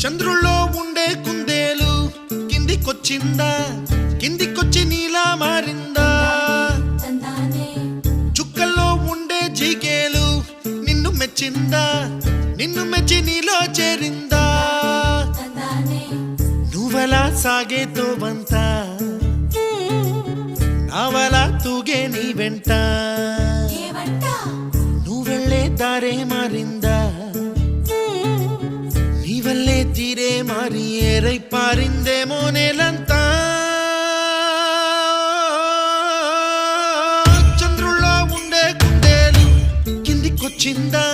చంద్రుల్లో ఉండే కుందేలు కిందికొచ్చిందా, కిందికొచ్చి నీలా మారిందా? చుక్కల్లో ఉండే జీకేలు నిన్ను మెచ్చిందా, నిన్ను మెచ్చి నీలో చేరిందా? నువ్వలా సాగే తోవంత నావలా తూగే నీ వెంట, నువ్వెళ్ళే దారే మారిందా, నీవల్లే తీరే మారి ఏరై పారిందేమో నేలంతా. చంద్రుల్లో ఉండే కుందేలు కిందికొచ్చిందా,